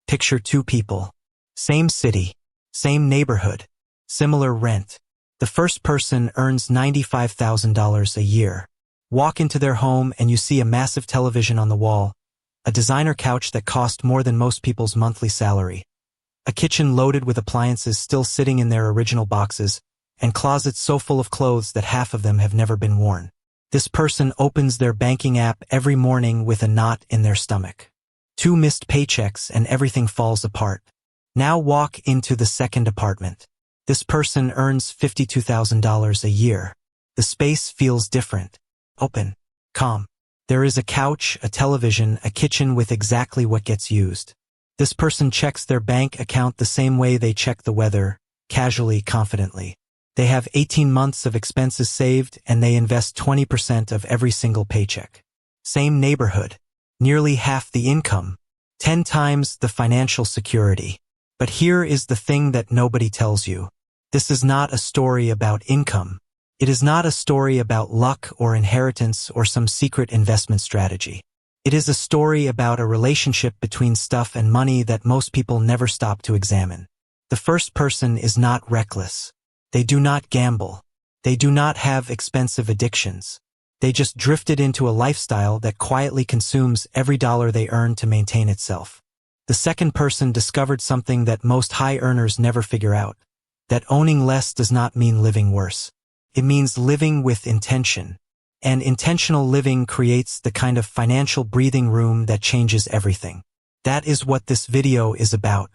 Picture two people. Same city. Same neighborhood. Similar rent. The first person earns $95,000 a year. Walk into their home and you see a massive television on the wall, a designer couch that cost more than most people's monthly salary, a kitchen loaded with appliances still sitting in their original boxes, and closets so full of clothes that half of them have never been worn. This person opens their banking app every morning with a knot in their stomach. 2 missed paychecks and everything falls apart. Now walk into the second apartment. This person earns $52,000 a year. The space feels different. Open. Calm. There is a couch, a television, a kitchen with exactly what gets used. This person checks their bank account the same way they check the weather, casually, confidently. They have 18 months of expenses saved and they invest 20% of every single paycheck. Same neighborhood. Nearly half the income. 10 times the financial security. But here is the thing that nobody tells you. This is not a story about income. It is not a story about luck or inheritance or some secret investment strategy. It is a story about a relationship between stuff and money that most people never stop to examine. The first person is not reckless. They do not gamble. They do not have expensive addictions. They just drifted into a lifestyle that quietly consumes every dollar they earn to maintain itself. The second person discovered something that most high earners never figure out. That owning less does not mean living worse. It means living with intention. And intentional living creates the kind of financial breathing room that changes everything. That is what this video is about.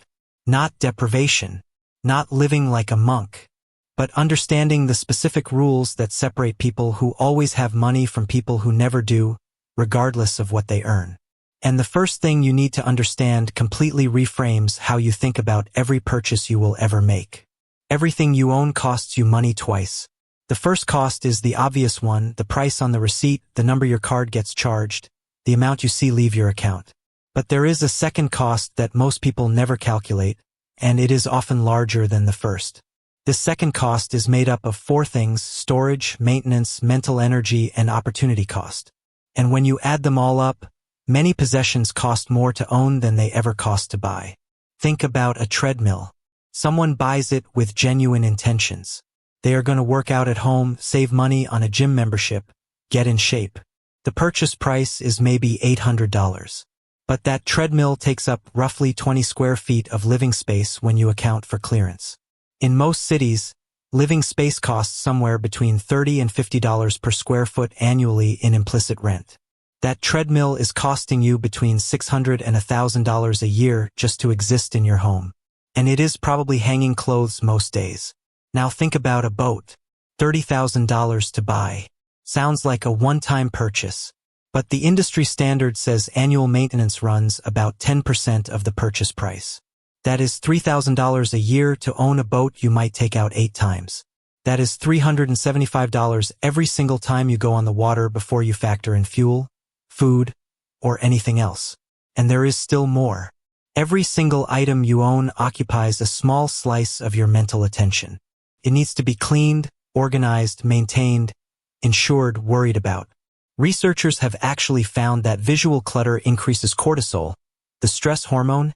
Not deprivation. Not living like a monk. But understanding the specific rules that separate people who always have money from people who never do, regardless of what they earn. And the first thing you need to understand completely reframes how you think about every purchase you will ever make. Everything you own costs you money twice. The first cost is the obvious one, the price on the receipt, the number your card gets charged, the amount you see leave your account. But there is a second cost that most people never calculate, and it is often larger than the first. This second cost is made up of 4 things: storage, maintenance, mental energy, and opportunity cost. And when you add them all up, many possessions cost more to own than they ever cost to buy. Think about a treadmill. Someone buys it with genuine intentions. They are going to work out at home, save money on a gym membership, get in shape. The purchase price is maybe $800. But that treadmill takes up roughly 20 square feet of living space when you account for clearance. In most cities, living space costs somewhere between $30 and $50 per square foot annually in implicit rent. That treadmill is costing you between $600 and $1,000 a year just to exist in your home. And it is probably hanging clothes most days. Now think about a boat. $30,000 to buy. Sounds like a one-time purchase. But the industry standard says annual maintenance runs about 10% of the purchase price. That is $3,000 a year to own a boat you might take out 8 times. That is $375 every single time you go on the water before you factor in fuel, food, or anything else. And there is still more. Every single item you own occupies a small slice of your mental attention. It needs to be cleaned, organized, maintained, insured, worried about. Researchers have actually found that visual clutter increases cortisol, the stress hormone,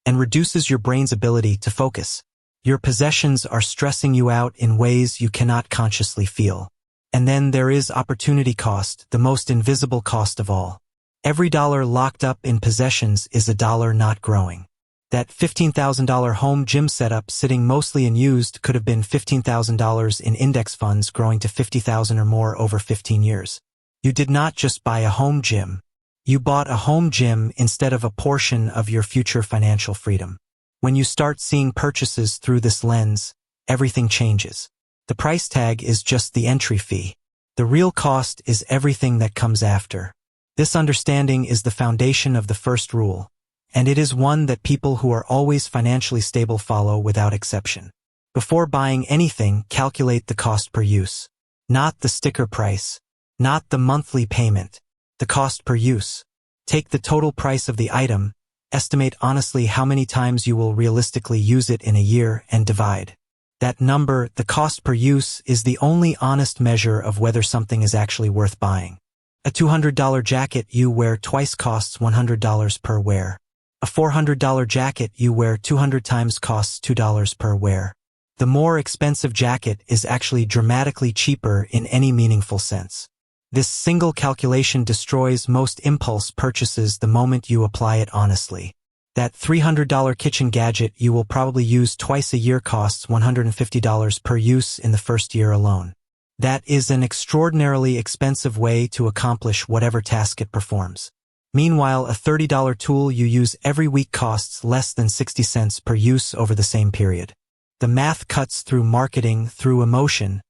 and reduces your brain's ability to focus. Your possessions are stressing you out in ways you cannot consciously feel. And then there is opportunity cost, the most invisible cost of all. Every dollar locked up in possessions is a dollar not growing. That $15,000 home gym setup sitting mostly unused could have been $15,000 in index funds growing to $50,000 or more over 15 years. You did not just buy a home gym. You bought a home gym instead of a portion of your future financial freedom. When you start seeing purchases through this lens, everything changes. The price tag is just the entry fee. The real cost is everything that comes after. This understanding is the foundation of the first rule, and it is one that people who are always financially stable follow without exception. Before buying anything, calculate the cost per use. Not the sticker price. Not the monthly payment. The cost per use. Take the total price of the item, estimate honestly how many times you will realistically use it in a year, and divide. That number, the cost per use, is the only honest measure of whether something is actually worth buying. A $200 jacket you wear twice costs $100 per wear. A $400 jacket you wear 200 times costs $2 per wear. The more expensive jacket is actually dramatically cheaper in any meaningful sense. This single calculation destroys most impulse purchases the moment you apply it honestly. That $300 kitchen gadget you will probably use twice a year costs $150 per use in the first year alone. That is an extraordinarily expensive way to accomplish whatever task it performs. Meanwhile, a $30 tool you use every week costs less than 60 cents per use over the same period. The math cuts through marketing, through emotion,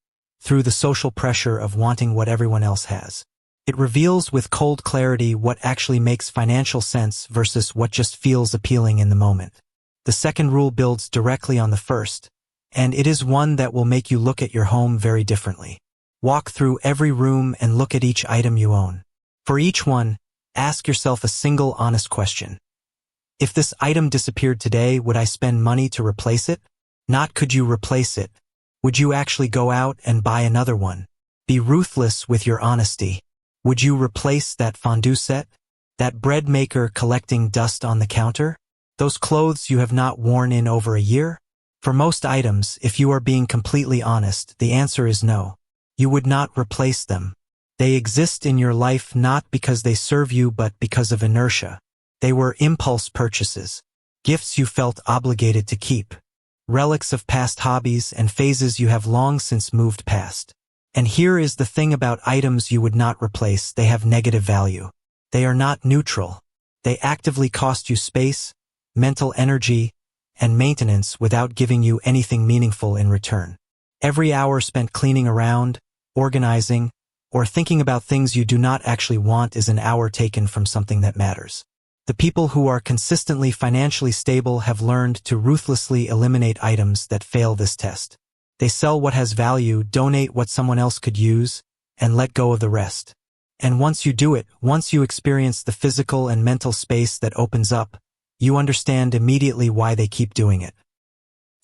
through the social pressure of wanting what everyone else has. It reveals with cold clarity what actually makes financial sense versus what just feels appealing in the moment. The second rule builds directly on the first, and it is one that will make you look at your home very differently. Walk through every room and look at each item you own. For each one, ask yourself a single honest question. If this item disappeared today, would I spend money to replace it? Not could you replace it. Would you actually go out and buy another one? Be ruthless with your honesty. Would you replace that fondue set? That bread maker collecting dust on the counter? Those clothes you have not worn in over a year? For most items, if you are being completely honest, the answer is no. You would not replace them. They exist in your life not because they serve you but because of inertia. They were impulse purchases, gifts you felt obligated to keep, relics of past hobbies and phases you have long since moved past. And here is the thing about items you would not replace: they have negative value. They are not neutral. They actively cost you space, mental energy, and maintenance without giving you anything meaningful in return. Every hour spent cleaning around, organizing, or thinking about things you do not actually want is an hour taken from something that matters. The people who are consistently financially stable have learned to ruthlessly eliminate items that fail this test. They sell what has value, donate what someone else could use, and let go of the rest. And once you do it, once you experience the physical and mental space that opens up, you understand immediately why they keep doing it.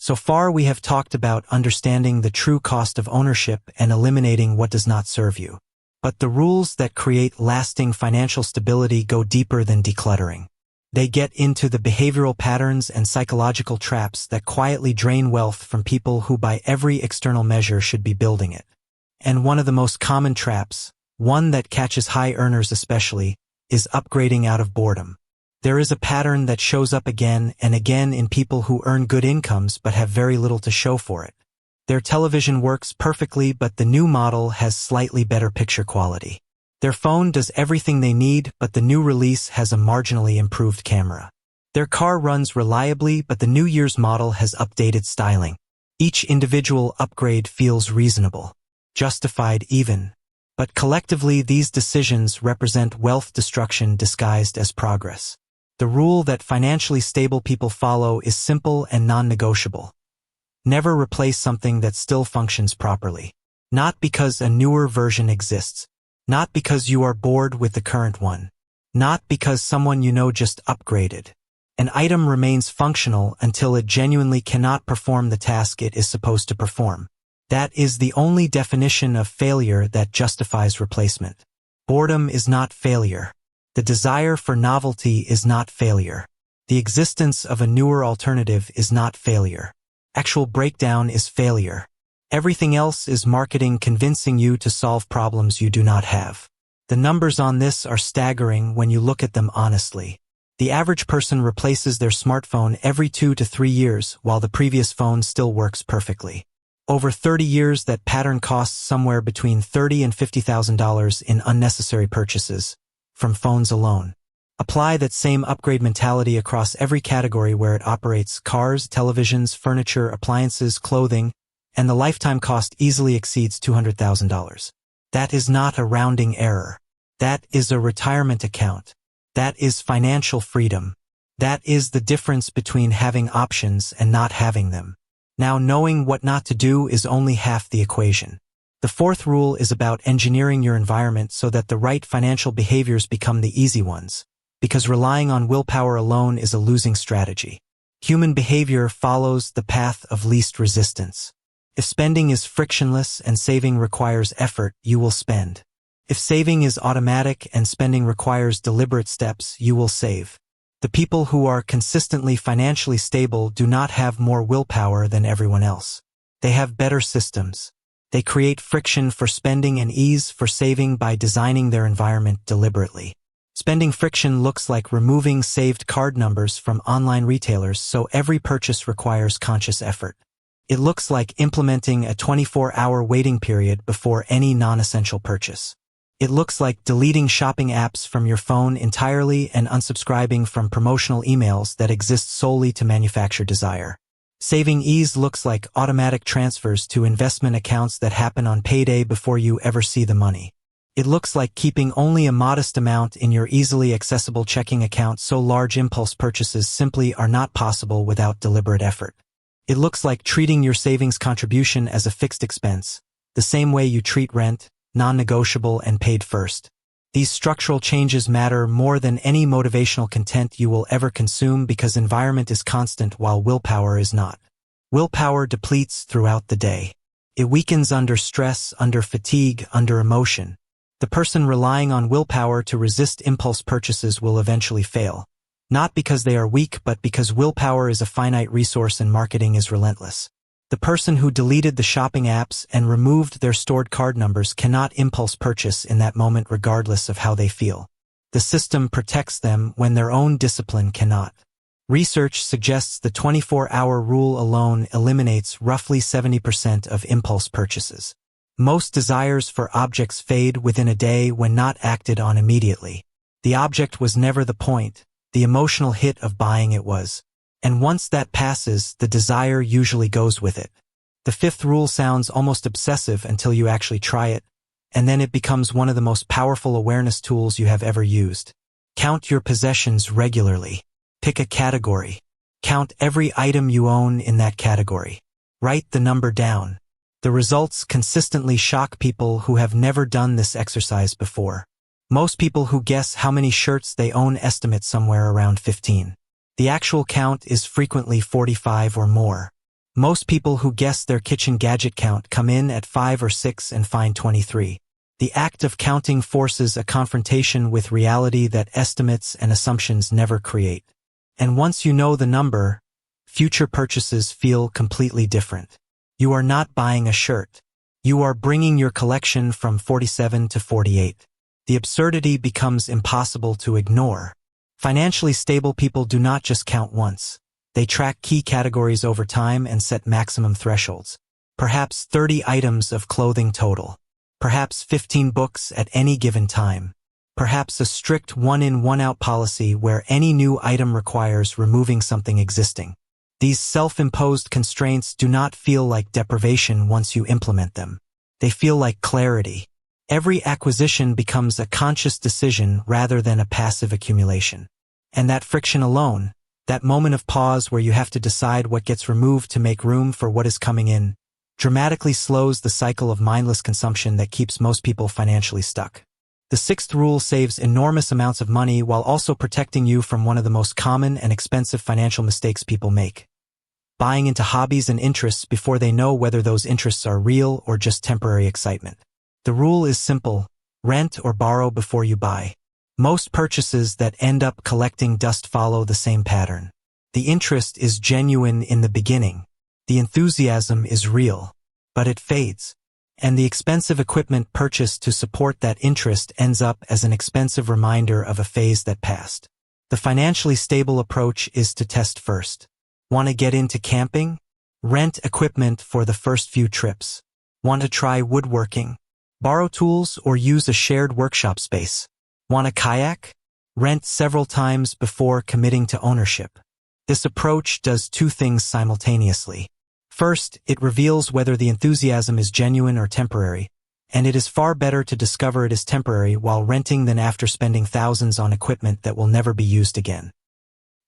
So far we have talked about understanding the true cost of ownership and eliminating what does not serve you. But the rules that create lasting financial stability go deeper than decluttering. They get into the behavioral patterns and psychological traps that quietly drain wealth from people who by every external measure should be building it. And one of the most common traps, one that catches high earners especially, is upgrading out of boredom. There is a pattern that shows up again and again in people who earn good incomes but have very little to show for it. Their television works perfectly, but the new model has slightly better picture quality. Their phone does everything they need, but the new release has a marginally improved camera. Their car runs reliably, but the New Year's model has updated styling. Each individual upgrade feels reasonable, justified even. But collectively, these decisions represent wealth destruction disguised as progress. The rule that financially stable people follow is simple and non-negotiable. Never replace something that still functions properly. Not because a newer version exists. Not because you are bored with the current one. Not because someone you know just upgraded. An item remains functional until it genuinely cannot perform the task it is supposed to perform. That is the only definition of failure that justifies replacement. Boredom is not failure. The desire for novelty is not failure. The existence of a newer alternative is not failure. Actual breakdown is failure. Everything else is marketing convincing you to solve problems you do not have. The numbers on this are staggering when you look at them honestly. The average person replaces their smartphone every 2 to 3 years while the previous phone still works perfectly. Over 30 years, that pattern costs somewhere between $30,000 and $50,000 in unnecessary purchases, from phones alone. Apply that same upgrade mentality across every category where it operates: cars, televisions, furniture, appliances, clothing, and the lifetime cost easily exceeds $200,000. That is not a rounding error. That is a retirement account. That is financial freedom. That is the difference between having options and not having them. Now, knowing what not to do is only half the equation. The fourth rule is about engineering your environment so that the right financial behaviors become the easy ones, because relying on willpower alone is a losing strategy. Human behavior follows the path of least resistance. If spending is frictionless and saving requires effort, you will spend. If saving is automatic and spending requires deliberate steps, you will save. The people who are consistently financially stable do not have more willpower than everyone else. They have better systems. They create friction for spending and ease for saving by designing their environment deliberately. Spending friction looks like removing saved card numbers from online retailers so every purchase requires conscious effort. It looks like implementing a 24-hour waiting period before any non-essential purchase. It looks like deleting shopping apps from your phone entirely and unsubscribing from promotional emails that exist solely to manufacture desire. Saving ease looks like automatic transfers to investment accounts that happen on payday before you ever see the money. It looks like keeping only a modest amount in your easily accessible checking account so large impulse purchases simply are not possible without deliberate effort. It looks like treating your savings contribution as a fixed expense, the same way you treat rent, non-negotiable and paid first. These structural changes matter more than any motivational content you will ever consume because environment is constant while willpower is not. Willpower depletes throughout the day. It weakens under stress, under fatigue, under emotion. The person relying on willpower to resist impulse purchases will eventually fail. Not because they are weak, but because willpower is a finite resource and marketing is relentless. The person who deleted the shopping apps and removed their stored card numbers cannot impulse purchase in that moment regardless of how they feel. The system protects them when their own discipline cannot. Research suggests the 24-hour rule alone eliminates roughly 70% of impulse purchases. Most desires for objects fade within a day when not acted on immediately. The object was never the point, the emotional hit of buying it was. And once that passes, the desire usually goes with it. The fifth rule sounds almost obsessive until you actually try it, and then it becomes one of the most powerful awareness tools you have ever used. Count your possessions regularly. Pick a category. Count every item you own in that category. Write the number down. The results consistently shock people who have never done this exercise before. Most people who guess how many shirts they own estimate somewhere around 15. The actual count is frequently 45 or more. Most people who guess their kitchen gadget count come in at 5 or 6 and find 23. The act of counting forces a confrontation with reality that estimates and assumptions never create. And once you know the number, future purchases feel completely different. You are not buying a shirt. You are bringing your collection from 47 to 48. The absurdity becomes impossible to ignore. Financially stable people do not just count once. They track key categories over time and set maximum thresholds. Perhaps 30 items of clothing total. Perhaps 15 books at any given time. Perhaps a strict one-in, one-out policy where any new item requires removing something existing. These self-imposed constraints do not feel like deprivation once you implement them. They feel like clarity. Every acquisition becomes a conscious decision rather than a passive accumulation. And that friction alone, that moment of pause where you have to decide what gets removed to make room for what is coming in, dramatically slows the cycle of mindless consumption that keeps most people financially stuck. The sixth rule saves enormous amounts of money while also protecting you from one of the most common and expensive financial mistakes people make. Buying into hobbies and interests before they know whether those interests are real or just temporary excitement. The rule is simple: rent or borrow before you buy. Most purchases that end up collecting dust follow the same pattern. The interest is genuine in the beginning. The enthusiasm is real, but it fades. And the expensive equipment purchased to support that interest ends up as an expensive reminder of a phase that passed. The financially stable approach is to test first. Want to get into camping? Rent equipment for the first few trips. Want to try woodworking? Borrow tools or use a shared workshop space. Want a kayak? Rent several times before committing to ownership. This approach does two things simultaneously. First, it reveals whether the enthusiasm is genuine or temporary, and it is far better to discover it is temporary while renting than after spending thousands on equipment that will never be used again.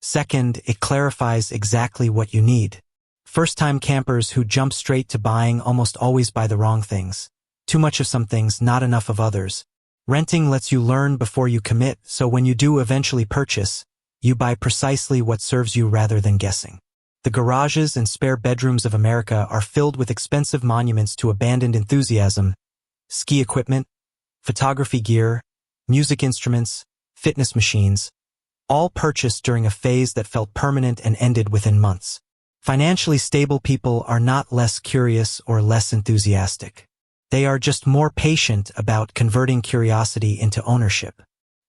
Second, it clarifies exactly what you need. First-time campers who jump straight to buying almost always buy the wrong things. Too much of some things, not enough of others. Renting lets you learn before you commit, so when you do eventually purchase, you buy precisely what serves you rather than guessing. The garages and spare bedrooms of America are filled with expensive monuments to abandoned enthusiasm: ski equipment, photography gear, music instruments, fitness machines, all purchased during a phase that felt permanent and ended within months. Financially stable people are not less curious or less enthusiastic. They are just more patient about converting curiosity into ownership.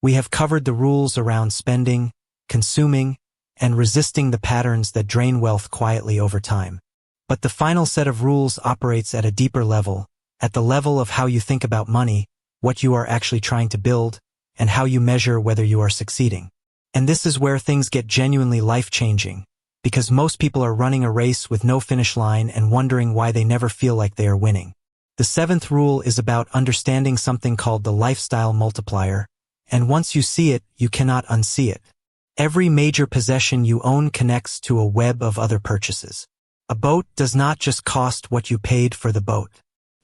We have covered the rules around spending, consuming, and resisting the patterns that drain wealth quietly over time. But the final set of rules operates at a deeper level, at the level of how you think about money, what you are actually trying to build, and how you measure whether you are succeeding. And this is where things get genuinely life-changing, because most people are running a race with no finish line and wondering why they never feel like they are winning. The seventh rule is about understanding something called the lifestyle multiplier, and once you see it, you cannot unsee it. Every major possession you own connects to a web of other purchases. A boat does not just cost what you paid for the boat.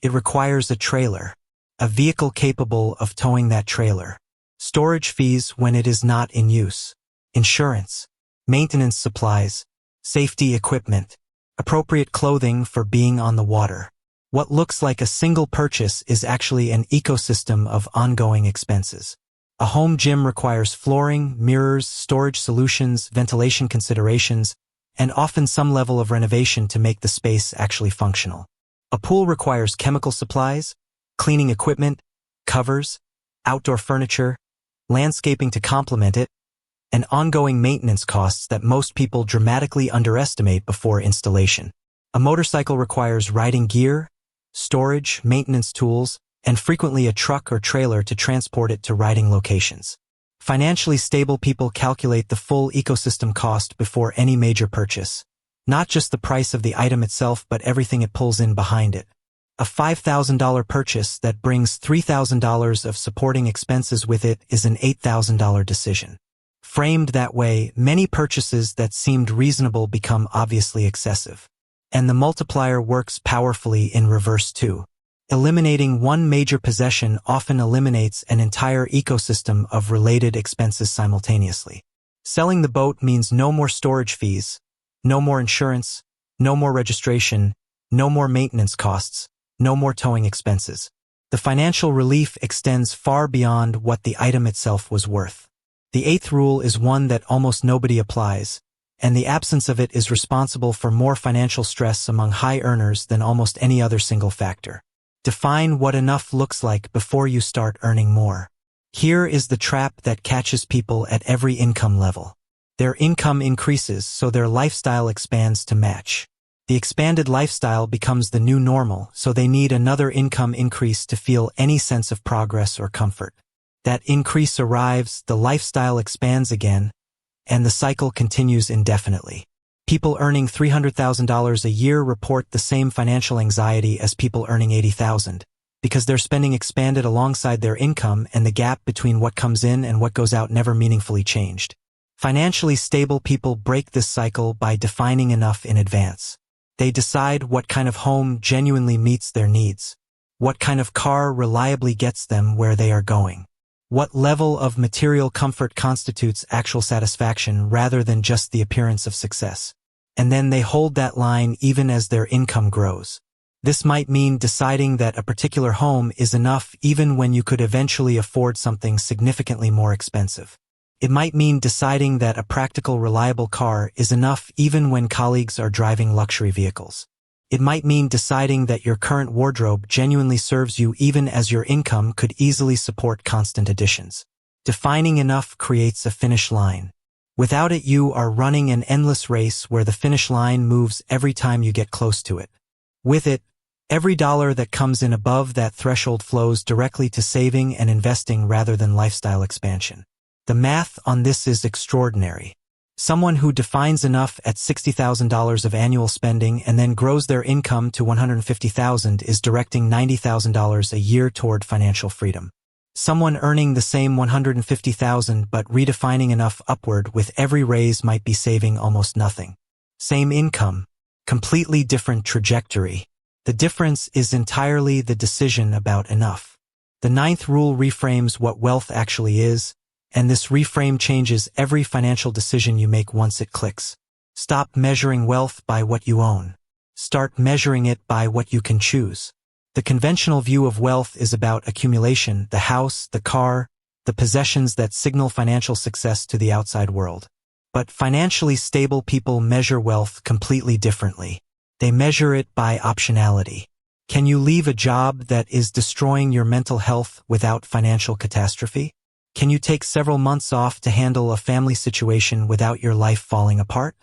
It requires a trailer, a vehicle capable of towing that trailer, storage fees when it is not in use, insurance, maintenance supplies, safety equipment, appropriate clothing for being on the water. What looks like a single purchase is actually an ecosystem of ongoing expenses. A home gym requires flooring, mirrors, storage solutions, ventilation considerations, and often some level of renovation to make the space actually functional. A pool requires chemical supplies, cleaning equipment, covers, outdoor furniture, landscaping to complement it, and ongoing maintenance costs that most people dramatically underestimate before installation. A motorcycle requires riding gear, storage, maintenance tools, and frequently a truck or trailer to transport it to riding locations. Financially stable people calculate the full ecosystem cost before any major purchase, not just the price of the item itself but everything it pulls in behind it. A $5,000 purchase that brings $3,000 of supporting expenses with it is an $8,000 decision. Framed that way, many purchases that seemed reasonable become obviously excessive. And the multiplier works powerfully in reverse too. Eliminating one major possession often eliminates an entire ecosystem of related expenses simultaneously. Selling the boat means no more storage fees, no more insurance, no more registration, no more maintenance costs, no more towing expenses. The financial relief extends far beyond what the item itself was worth. The eighth rule is one that almost nobody applies, and the absence of it is responsible for more financial stress among high earners than almost any other single factor. Define what enough looks like before you start earning more. Here is the trap that catches people at every income level. Their income increases, so their lifestyle expands to match. The expanded lifestyle becomes the new normal, so they need another income increase to feel any sense of progress or comfort. That increase arrives, the lifestyle expands again, and the cycle continues indefinitely. People earning $300,000 a year report the same financial anxiety as people earning $80,000, because their spending expanded alongside their income and the gap between what comes in and what goes out never meaningfully changed. Financially stable people break this cycle by defining enough in advance. They decide what kind of home genuinely meets their needs, what kind of car reliably gets them where they are going. What level of material comfort constitutes actual satisfaction rather than just the appearance of success? And then they hold that line even as their income grows. This might mean deciding that a particular home is enough even when you could eventually afford something significantly more expensive. It might mean deciding that a practical, reliable car is enough even when colleagues are driving luxury vehicles. It might mean deciding that your current wardrobe genuinely serves you even as your income could easily support constant additions. Defining enough creates a finish line. Without it, you are running an endless race where the finish line moves every time you get close to it. With it, every dollar that comes in above that threshold flows directly to saving and investing rather than lifestyle expansion. The math on this is extraordinary. Someone who defines enough at $60,000 of annual spending and then grows their income to $150,000 is directing $90,000 a year toward financial freedom. Someone earning the same $150,000 but redefining enough upward with every raise might be saving almost nothing. Same income, completely different trajectory. The difference is entirely the decision about enough. The ninth rule reframes what wealth actually is, and this reframe changes every financial decision you make once it clicks. Stop measuring wealth by what you own. Start measuring it by what you can choose. The conventional view of wealth is about accumulation, the house, the car, the possessions that signal financial success to the outside world. But financially stable people measure wealth completely differently. They measure it by optionality. Can you leave a job that is destroying your mental health without financial catastrophe? Can you take several months off to handle a family situation without your life falling apart?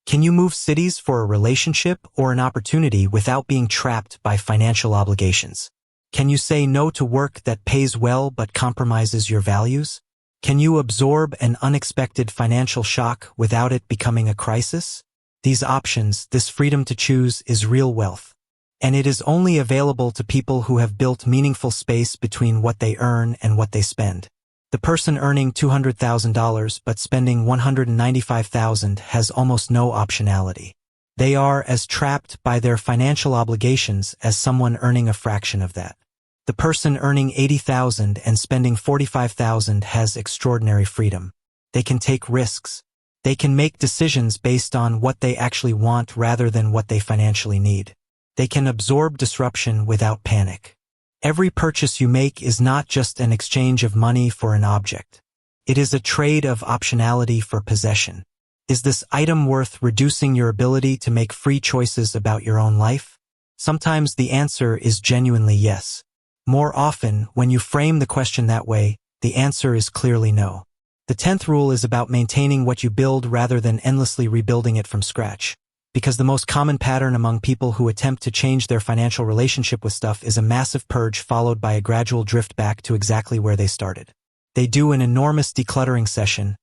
Can you move cities for a relationship or an opportunity without being trapped by financial obligations? Can you say no to work that pays well but compromises your values? Can you absorb an unexpected financial shock without it becoming a crisis? These options, this freedom to choose, is real wealth. And it is only available to people who have built meaningful space between what they earn and what they spend. The person earning $200,000 but spending $195,000 has almost no optionality. They are as trapped by their financial obligations as someone earning a fraction of that. The person earning $80,000 and spending $45,000 has extraordinary freedom. They can take risks. They can make decisions based on what they actually want rather than what they financially need. They can absorb disruption without panic. Every purchase you make is not just an exchange of money for an object. It is a trade of optionality for possession. Is this item worth reducing your ability to make free choices about your own life? Sometimes the answer is genuinely yes. More often, when you frame the question that way, the answer is clearly no. The 10th rule is about maintaining what you build rather than endlessly rebuilding it from scratch. Because the most common pattern among people who attempt to change their financial relationship with stuff is a massive purge followed by a gradual drift back to exactly where they started. They do an enormous decluttering session,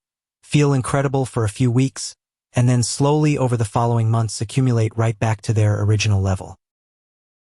feel incredible for a few weeks, and then slowly over the following months accumulate right back to their original level.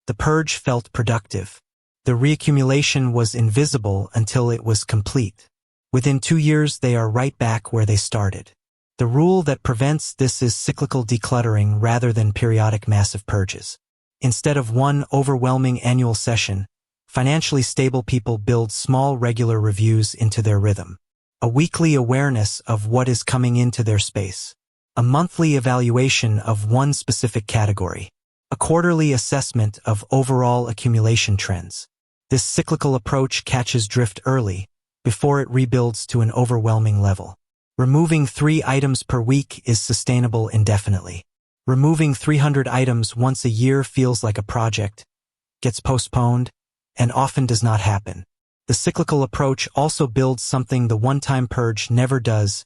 The purge felt productive. The reaccumulation was invisible until it was complete. Within 2 years, they are right back where they started. The rule that prevents this is cyclical decluttering rather than periodic massive purges. Instead of one overwhelming annual session, financially stable people build small regular reviews into their rhythm. A weekly awareness of what is coming into their space. A monthly evaluation of one specific category. A quarterly assessment of overall accumulation trends. This cyclical approach catches drift early, before it rebuilds to an overwhelming level. Removing 3 items per week is sustainable indefinitely. Removing 300 items once a year feels like a project, gets postponed, and often does not happen. The cyclical approach also builds something the one-time purge never does: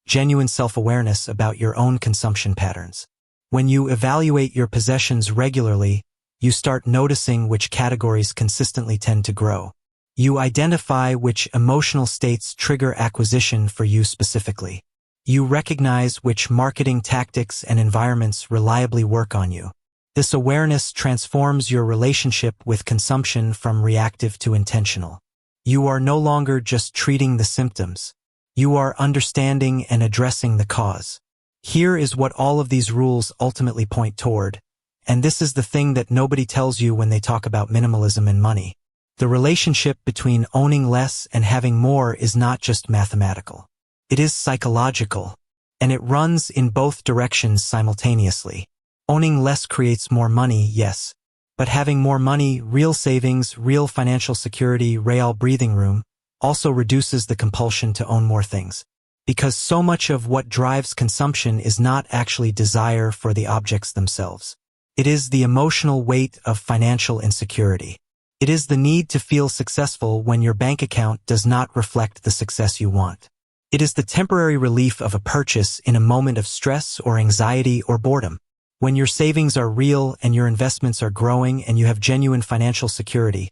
genuine self-awareness about your own consumption patterns. When you evaluate your possessions regularly, you start noticing which categories consistently tend to grow. You identify which emotional states trigger acquisition for you specifically. You recognize which marketing tactics and environments reliably work on you. This awareness transforms your relationship with consumption from reactive to intentional. You are no longer just treating the symptoms. You are understanding and addressing the cause. Here is what all of these rules ultimately point toward, and this is the thing that nobody tells you when they talk about minimalism and money. The relationship between owning less and having more is not just mathematical. It is psychological, and it runs in both directions simultaneously. Owning less creates more money, yes, but having more money, real savings, real financial security, real breathing room, also reduces the compulsion to own more things. Because so much of what drives consumption is not actually desire for the objects themselves. It is the emotional weight of financial insecurity. It is the need to feel successful when your bank account does not reflect the success you want. It is the temporary relief of a purchase in a moment of stress or anxiety or boredom. When your savings are real and your investments are growing and you have genuine financial security,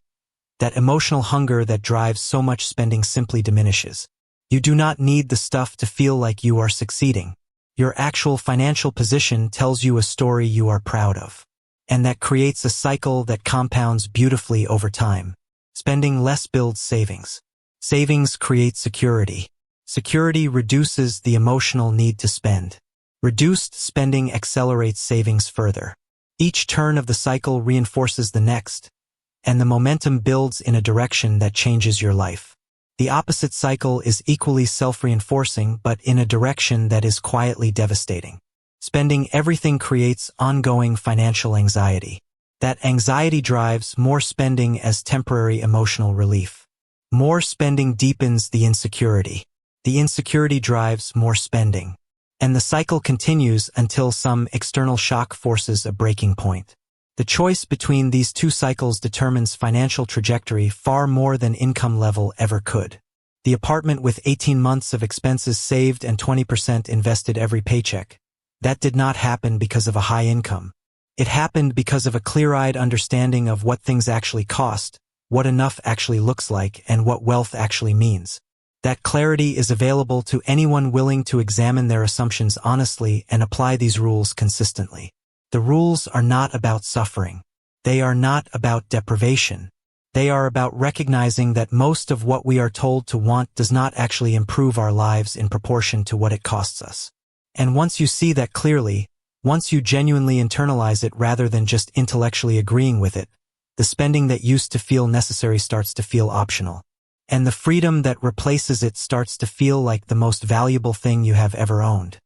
that emotional hunger that drives so much spending simply diminishes. You do not need the stuff to feel like you are succeeding. Your actual financial position tells you a story you are proud of. And that creates a cycle that compounds beautifully over time. Spending less builds savings. Savings create security. Security reduces the emotional need to spend. Reduced spending accelerates savings further. Each turn of the cycle reinforces the next, and the momentum builds in a direction that changes your life. The opposite cycle is equally self-reinforcing, but in a direction that is quietly devastating. Spending everything creates ongoing financial anxiety. That anxiety drives more spending as temporary emotional relief. More spending deepens the insecurity. The insecurity drives more spending. And the cycle continues until some external shock forces a breaking point. The choice between these two cycles determines financial trajectory far more than income level ever could. The apartment with 18 months of expenses saved and 20% invested every paycheck. That did not happen because of a high income. It happened because of a clear-eyed understanding of what things actually cost, what enough actually looks like, and what wealth actually means. That clarity is available to anyone willing to examine their assumptions honestly and apply these rules consistently. The rules are not about suffering. They are not about deprivation. They are about recognizing that most of what we are told to want does not actually improve our lives in proportion to what it costs us. And once you see that clearly, once you genuinely internalize it rather than just intellectually agreeing with it, the spending that used to feel necessary starts to feel optional. And the freedom that replaces it starts to feel like the most valuable thing you have ever owned.